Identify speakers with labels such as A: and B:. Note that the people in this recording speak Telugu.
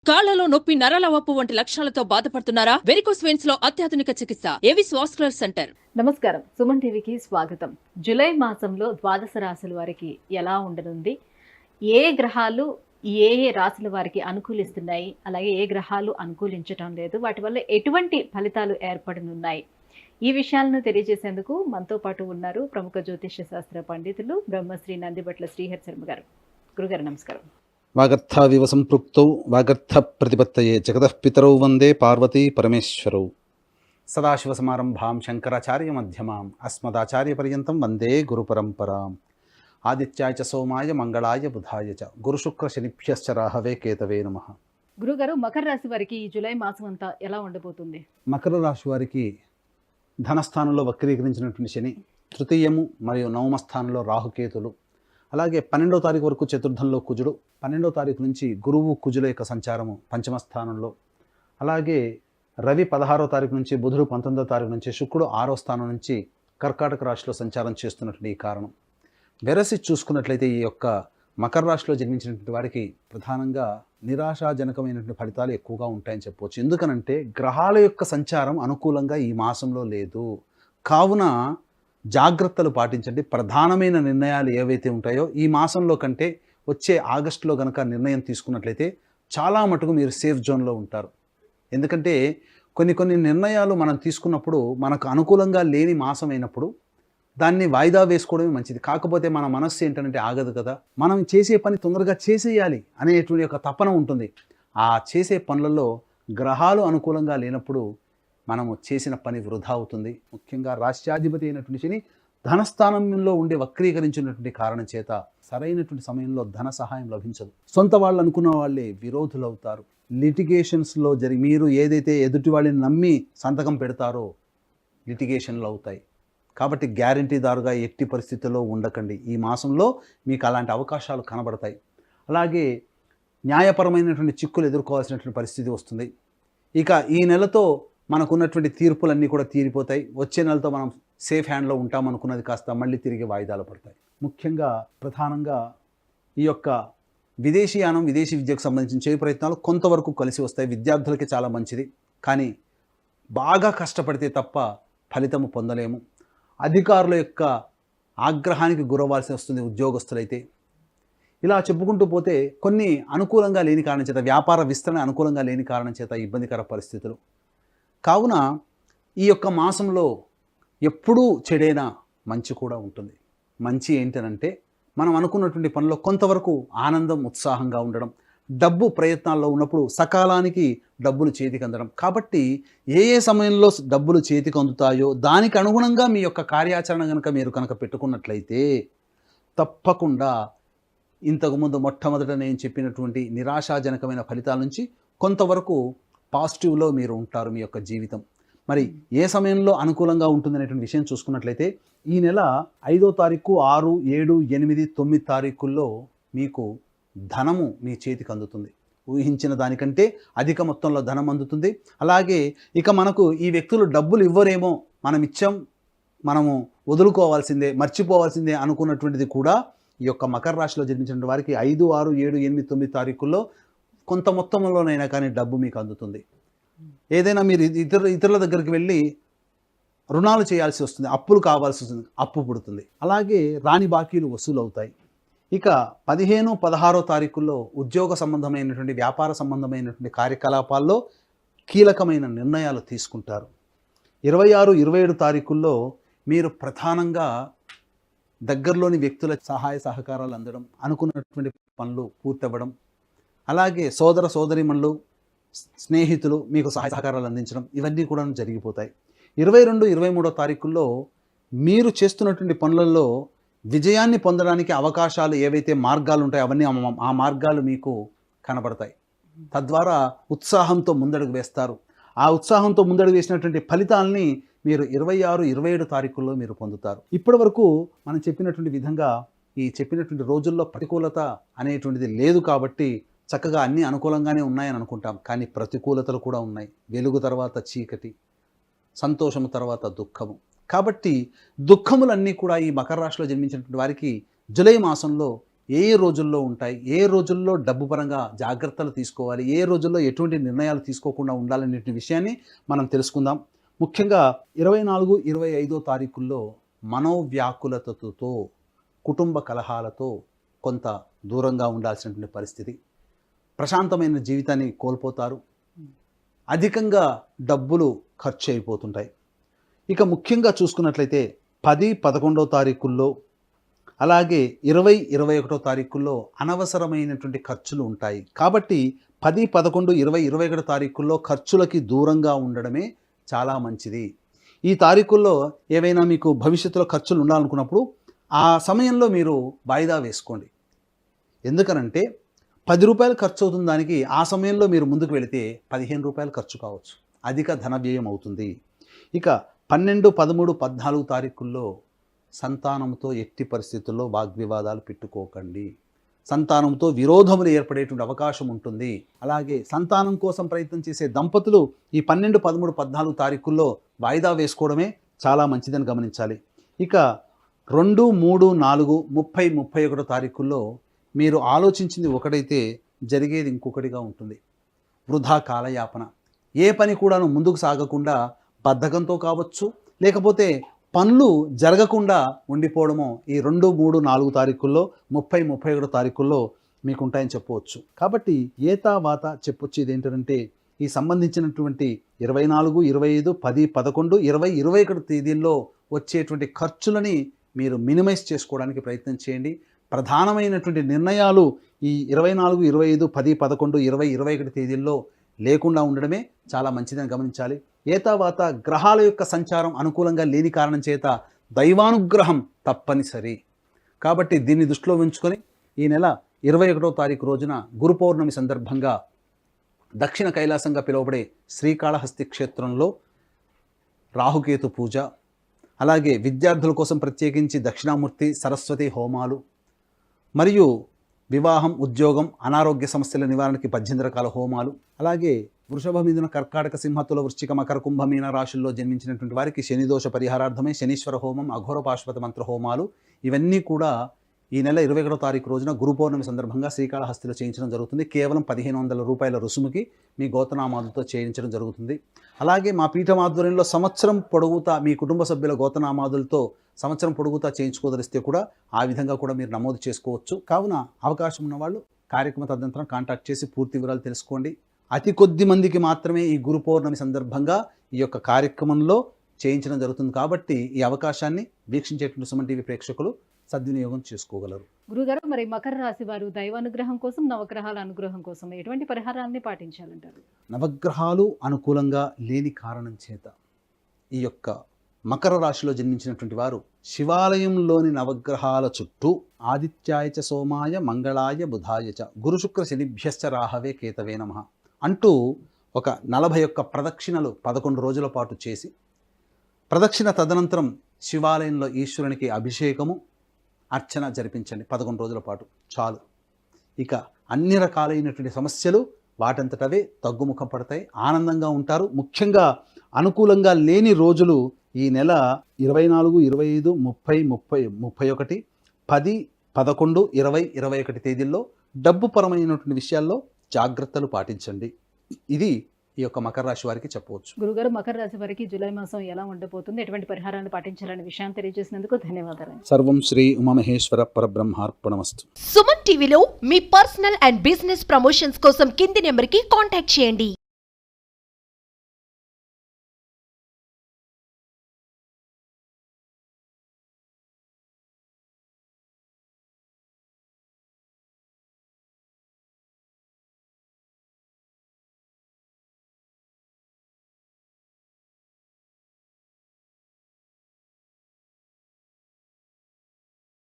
A: కాళ్లలో నొప్పి, నరాల వాపు వంటి లక్షణాలతో బాధపడుతున్నారా? వెరికోస్ వెయిన్స్ లో అత్యాధునిక చికిత్స ఏవిస్ వాస్కులర్ సెంటర్.
B: నమస్కారం, సుమన్ టీవీకి స్వాగతం. జూలై మాసంలో ద్వాదశ రాశుల వారికి ఎలా ఉండనుంది, ఏ గ్రహాలు ఏ రాశుల వారికి అనుకూలిస్తున్నాయి, అలాగే ఏ గ్రహాలు అనుకూలించటం లేదు, వాటి వల్ల ఎటువంటి ఫలితాలు ఏర్పడనున్నాయి, ఈ విషయాలను తెలియజేసేందుకు మనతో పాటు ఉన్నారు ప్రముఖ జ్యోతిష్య శాస్త్ర పండితులు బ్రహ్మశ్రీ నందిబట్ల శ్రీహరి శర్మ గారు. గురుగారు నమస్కారం.
C: వాగర్థావివ సంపృక్తౌ వాగర్థ ప్రతిపత్తయే జగతః పితరౌ వందే పార్వతీ పరమేశ్వరౌ. సదాశివసమారంభాం శంకరాచార్య మధ్యమాం అస్మదాచార్య పర్యంతం వందే గురు పరంపరాం. ఆదిత్యాయ చ సోమాయ మంగళాయ బుధాయ చ గురుశుక్ర శనిభ్యశ్చ రాహవే కేతవే నమః.
B: గురుగారు, మకర రాశి వారికి ఈ జూలై మాసం అంతా ఎలా ఉండబోతుంది?
C: మకర రాశి వారికి ధనస్థానంలో వక్రీకరించినటువంటి శని, తృతీయము మరియు నవమ స్థానంలో రాహుకేతులు, అలాగే 12వ తారీఖు వరకు చతుర్థంలో కుజుడు, 12వ తారీఖు నుంచి గురువు కుజుల యొక్క సంచారము పంచమ స్థానంలో, అలాగే రవి 16వ తారీఖు నుంచి, బుధుడు 19వ తారీఖు నుంచి, శుక్రుడు 6వ స్థానం నుంచి కర్కాటక రాశిలో సంచారం చేస్తున్నటువంటి ఈ కారణం. వెరసి చూసుకున్నట్లయితే ఈ యొక్క మకర రాశిలో జన్మించినటువంటి వారికి ప్రధానంగా నిరాశాజనకమైనటువంటి ఫలితాలు ఎక్కువగా ఉంటాయని చెప్పవచ్చు. ఎందుకనంటే గ్రహాల యొక్క సంచారం అనుకూలంగా ఈ మాసంలో లేదు. కావున జాగ్రత్తలు పాటించండి. ప్రధానమైన నిర్ణయాలు ఏవైతే ఉంటాయో ఈ మాసంలో కంటే వచ్చే ఆగస్టులో కనుక నిర్ణయం తీసుకున్నట్లయితే చాలా మటుకు మీరు సేఫ్ జోన్లో ఉంటారు. ఎందుకంటే కొన్ని నిర్ణయాలు మనం తీసుకున్నప్పుడు మనకు అనుకూలంగా లేని మాసం అయినప్పుడు దాన్ని వాయిదా వేసుకోవడమే మంచిది. కాకపోతే మన మనస్సు ఏంటంటే ఆగదు కదా, మనం చేసే పని తొందరగా చేసేయాలి అనేటువంటి ఒక తపన ఉంటుంది. ఆ చేసే పనులలో గ్రహాలు అనుకూలంగా లేనప్పుడు మనము చేసిన పని వృధా అవుతుంది. ముఖ్యంగా రాష్ట్రాధిపతి అయినటువంటి శని ధనస్థానంలో ఉండే వక్రీకరించినటువంటి కారణం చేత సరైనటువంటి సమయంలో ధన సహాయం లభించదు. సొంత వాళ్ళు అనుకున్న వాళ్ళే విరోధులు అవుతారు. లిటిగేషన్స్లో మీరు ఏదైతే ఎదుటి వాళ్ళని నమ్మి సంతకం పెడతారో లిటిగేషన్లు అవుతాయి. కాబట్టి గ్యారంటీదారుగా ఎట్టి పరిస్థితుల్లో ఉండకండి. ఈ మాసంలో మీకు అలాంటి అవకాశాలు కనబడతాయి. అలాగే న్యాయపరమైనటువంటి చిక్కులు ఎదుర్కోవాల్సినటువంటి పరిస్థితి వస్తుంది. ఇక ఈ నెలతో మనకున్నటువంటి తీర్పులన్నీ కూడా తీరిపోతాయి. వచ్చే నెలతో మనం సేఫ్ హ్యాండ్లో ఉంటామనుకున్నది కాస్త మళ్ళీ తిరిగి వాయిదాలు పడతాయి. ముఖ్యంగా ప్రధానంగా ఈ యొక్క విదేశీయానం, విదేశీ విద్యకు సంబంధించిన చేయ ప్రయత్నాలు కొంతవరకు కలిసి వస్తాయి. విద్యార్థులకి చాలా మంచిది. కానీ బాగా కష్టపడితే తప్ప ఫలితము పొందలేము. అధికారుల యొక్క ఆగ్రహానికి గురవ్వాల్సి వస్తుంది ఉద్యోగస్తులైతే. ఇలా చెప్పుకుంటూ పోతే కొన్ని అనుకూలంగా లేని కారణం చేత, వ్యాపార విస్తరణ అనుకూలంగా లేని కారణం చేత ఇబ్బందికర పరిస్థితులు. కావున ఈ యొక్క మాసంలో ఎప్పుడూ చెడైనా మంచి కూడా ఉంటుంది. మంచి ఏంటనంటే మనం అనుకున్నటువంటి పనిలో కొంతవరకు ఆనందం, ఉత్సాహంగా ఉండడం, డబ్బు ప్రయత్నాల్లో ఉన్నప్పుడు సకాలానికి డబ్బులు చేతికి అందడం. కాబట్టి ఏ సమయంలో డబ్బులు చేతికి అందుతాయో దానికి అనుగుణంగా మీ యొక్క కార్యాచరణ మీరు పెట్టుకున్నట్లయితే తప్పకుండా ఇంతకుముందు మొట్టమొదట నేను చెప్పినటువంటి నిరాశాజనకమైన ఫలితాల నుంచి కొంతవరకు పాజిటివ్లో మీరు ఉంటారు మీ యొక్క జీవితం. మరి ఏ సమయంలో అనుకూలంగా ఉంటుందనేటువంటి విషయం చూసుకున్నట్లయితే ఈ నెల 5వ తారీఖు, 6, 7, 8, 9 తారీఖుల్లో మీకు ధనము మీ చేతికి అందుతుంది. ఊహించిన దానికంటే అధిక మొత్తంలో ధనం అందుతుంది. అలాగే ఇక మనకు ఈ వ్యక్తులు డబ్బులు ఇవ్వరేమో, మనం ఇచ్చాం, మనము వదులుకోవాల్సిందే, మర్చిపోవాల్సిందే అనుకున్నటువంటిది కూడా ఈ యొక్క మకర రాశిలో జన్మించిన వారికి 5, 6, 7, 8, 9 తారీఖుల్లో కొంత మొత్తంలోనైనా కానీ డబ్బు మీకు అందుతుంది. ఏదైనా మీరు ఇతరుల దగ్గరికి వెళ్ళి రుణాలు చేయాల్సి వస్తుంది, అప్పులు కావాల్సి వస్తుంది, అప్పు పుడుతుంది. అలాగే రాని బాకీలు వసూలు అవుతాయి. ఇక 15, 16 తారీఖుల్లో ఉద్యోగ సంబంధమైనటువంటి, వ్యాపార సంబంధమైనటువంటి కార్యకలాపాల్లో కీలకమైన నిర్ణయాలు తీసుకుంటారు. 26, 27 తారీఖుల్లో మీరు ప్రధానంగా దగ్గరలోని వ్యక్తుల సహాయ సహకారాలు అందడం, అనుకున్నటువంటి పనులు పూర్తవ్వడం, అలాగే సోదర సోదరీమణులు, స్నేహితులు మీకు సహాయ సహకారాలు అందించడం, ఇవన్నీ కూడా జరిగిపోతాయి. 22, 23 తారీఖుల్లో మీరు చేస్తున్నటువంటి పనులలో విజయాన్ని పొందడానికి అవకాశాలు ఏవైతే మార్గాలు ఉంటాయో అవన్నీ ఆ మార్గాలు మీకు కనబడతాయి. తద్వారా ఉత్సాహంతో ముందడుగు వేస్తారు. ఆ ఉత్సాహంతో ముందడుగు వేసినటువంటి ఫలితాలని మీరు 26, 27 తారీఖుల్లో మీరు పొందుతారు. ఇప్పటి వరకు మనం చెప్పినటువంటి విధంగా ఈ చెప్పినటువంటి రోజుల్లో ప్రతికూలత అనేటువంటిది లేదు. కాబట్టి చక్కగా అన్నీ అనుకూలంగానే ఉన్నాయని అనుకుంటాం. కానీ ప్రతికూలతలు కూడా ఉన్నాయి. వెలుగు తర్వాత చీకటి, సంతోషము తర్వాత దుఃఖము. కాబట్టి దుఃఖములన్నీ కూడా ఈ మకర రాశిలో జన్మించినటువంటి వారికి జూలై మాసంలో ఏ రోజుల్లో ఉంటాయి, ఏ రోజుల్లో డబ్బు పరంగా జాగ్రత్తలు తీసుకోవాలి, ఏ రోజుల్లో ఎటువంటి నిర్ణయాలు తీసుకోకుండా ఉండాలనే విషయాన్ని మనం తెలుసుకుందాం. ముఖ్యంగా 24, 25 తారీఖుల్లో మనోవ్యాకులతతో, కుటుంబ కలహాలతో కొంత దూరంగా ఉండాల్సినటువంటి పరిస్థితి. ప్రశాంతమైన జీవితాన్ని కోల్పోతారు. అధికంగా డబ్బులు ఖర్చు అయిపోతుంటాయి. ఇక ముఖ్యంగా చూసుకున్నట్లయితే 10, 11 తారీఖుల్లో అలాగే 20, 21 తారీఖుల్లో అనవసరమైనటువంటి ఖర్చులు ఉంటాయి. కాబట్టి 10, 11, 20, 21 తారీఖుల్లో ఖర్చులకి దూరంగా ఉండడమే చాలా మంచిది. ఈ తారీఖుల్లో ఏవైనా మీకు భవిష్యత్తులో ఖర్చులు ఉండాలనుకున్నప్పుడు ఆ సమయంలో మీరు వాయిదా వేసుకోండి. ఎందుకనంటే 10 రూపాయలు ఖర్చు అవుతుంది దానికి, ఆ సమయంలో మీరు ముందుకు వెళితే 15 రూపాయలు ఖర్చు కావచ్చు, అధిక ధన వ్యయం అవుతుంది. ఇక 12, 13, 14 తారీఖుల్లో సంతానంతో ఎట్టి పరిస్థితుల్లో వాగ్వివాదాలు పెట్టుకోకండి. సంతానంతో విరోధములు ఏర్పడేటువంటి అవకాశం ఉంటుంది. అలాగే సంతానం కోసం ప్రయత్నం చేసే దంపతులు ఈ 12, 13, 14 తారీఖుల్లో వాయిదా వేసుకోవడమే చాలా మంచిదని గమనించాలి. ఇక 2, 3, 4, 30, 31 తారీఖుల్లో మీరు ఆలోచించింది ఒకటైతే జరిగేది ఇంకొకటిగా ఉంటుంది. వృధా కాలయాపన, ఏ పని కూడాను ముందుకు సాగకుండా బద్ధకంతో కావచ్చు, లేకపోతే పనులు జరగకుండా ఉండిపోవడమో ఈ 2, 3, 4 తారీఖుల్లో 30, 31 తారీఖుల్లో మీకు ఉంటాయని చెప్పవచ్చు. కాబట్టి ఏతావాత చెప్పొచ్చేది ఏంటంటే ఈ సంబంధించినటువంటి 24, 25, 10, 11, 20, 21 తేదీల్లో వచ్చేటువంటి ఖర్చులని మీరు మినిమైజ్ చేసుకోవడానికి ప్రయత్నం చేయండి. ప్రధానమైనటువంటి నిర్ణయాలు ఈ 24, 25, 10, 11, 20, 21 తేదీల్లో లేకుండా ఉండడమే చాలా మంచిదని గమనించాలి. ఏతావాత గ్రహాల యొక్క సంచారం అనుకూలంగా లేని కారణం చేత దైవానుగ్రహం తప్పనిసరి. కాబట్టి దీన్ని దృష్టిలో ఉంచుకొని ఈ నెల 21వ తారీఖు రోజున గురు పౌర్ణమి సందర్భంగా దక్షిణ కైలాసంగా పిలువబడే శ్రీకాళహస్తి క్షేత్రంలో రాహుకేతు పూజ, అలాగే విద్యార్థుల కోసం ప్రత్యేకించి దక్షిణామూర్తి సరస్వతి హోమాలు, మరియు వివాహం, ఉద్యోగం, అనారోగ్య సమస్యల నివారణకి 18 రకాల హోమాలు, అలాగే వృషభ, మిథున, కర్కాటక, సింహ, తుల, వృశ్చిక, మకర, కుంభ, మీన రాశుల్లో జన్మించినటువంటి వారికి శనిదోష పరిహారార్థమై శనీశ్వర హోమం, అఘోర పాశుపత మంత్ర హోమాలు ఇవన్నీ కూడా ఈ నెల 21వ తారీఖు రోజున గురు పౌర్ణమి సందర్భంగా శ్రీకాళహస్తిలో చేయించడం జరుగుతుంది. కేవలం 1500 రూపాయల రుసుముకి మీ గోతనామాదులతో చేయించడం జరుగుతుంది. అలాగే మా పీఠం ఆధ్వర్యంలో సంవత్సరం పొడుగుతా మీ కుటుంబ సభ్యుల గోతనామాదులతో సంవత్సరం పొడుగుతా చేయించుకోదలిస్తే కూడా ఆ విధంగా కూడా మీరు నమోదు చేసుకోవచ్చు. కావున అవకాశం ఉన్నవాళ్ళు కార్యక్రమ తదనంతరం కాంటాక్ట్ చేసి పూర్తి వివరాలు తెలుసుకోండి. అతి కొద్ది మందికి మాత్రమే ఈ గురు పౌర్ణమి సందర్భంగా ఈ యొక్క కార్యక్రమంలో చేయించడం జరుగుతుంది. కాబట్టి ఈ అవకాశాన్ని వీక్షించేటువంటి సుమన్ టీవీ ప్రేక్షకులు సద్వినియోగం చేసుకోగలరు.
B: గురుగారు, మరి మకర రాశి వారు దైవానుగ్రహం కోసం, నవగ్రహాల అనుగ్రహం కోసం ఎటువంటి పరిహారాన్ని పాటించాలంటారు?
C: నవగ్రహాలు అనుకూలంగా లేని కారణం చేత ఈ యొక్క మకర రాశిలో జన్మించినటువంటి వారు శివాలయంలోని నవగ్రహాల చుట్టూ ఆదిత్యాయ చ సోమాయ మంగళాయ బుధాయ చ గురు శుక్ర శనిభ్యశ్చ రాహవే కేతవే నమః అంటూ ఒక 41 ప్రదక్షిణలు 11 రోజుల పాటు చేసి, ప్రదక్షిణ తదనంతరం శివాలయంలో ఈశ్వరునికి అభిషేకము, అర్చన జరిపించండి 11 రోజుల పాటు చాలు. ఇక అన్ని రకాలైనటువంటి సమస్యలు వాటంతటవే తగ్గుముఖం పడతాయి, ఆనందంగా ఉంటారు. ముఖ్యంగా అనుకూలంగా లేని రోజులు ఈ నెల 24, 25, 30, 31, 10, 11, 20, 21 తేదీల్లో డబ్బు పరమైనటువంటి విషయాల్లో జాగ్రత్తలు పాటించండి. ఇది ఈ యొక్క మకర రాశి వారికి చెప్పవచ్చు.
B: గురుగారు, మకర రాశి వారికి జూలై మాసం ఎలా ఉండబోతుంది, ఎటువంటి పరిహారాన్ని పాటించాలనే విషయాన్ని తెలియజేసినందుకు ధన్యవాదాలు.
C: సర్వం శ్రీ ఉమామహేశ్వర పరబ్రహ్మార్పణమస్తు.
D: సుమన్ టీవీలో మీ పర్సనల్ అండ్ బిజినెస్ ప్రమోషన్స్ కోసం కింది నెంబర్కి కాంటాక్ట్ చేయండి.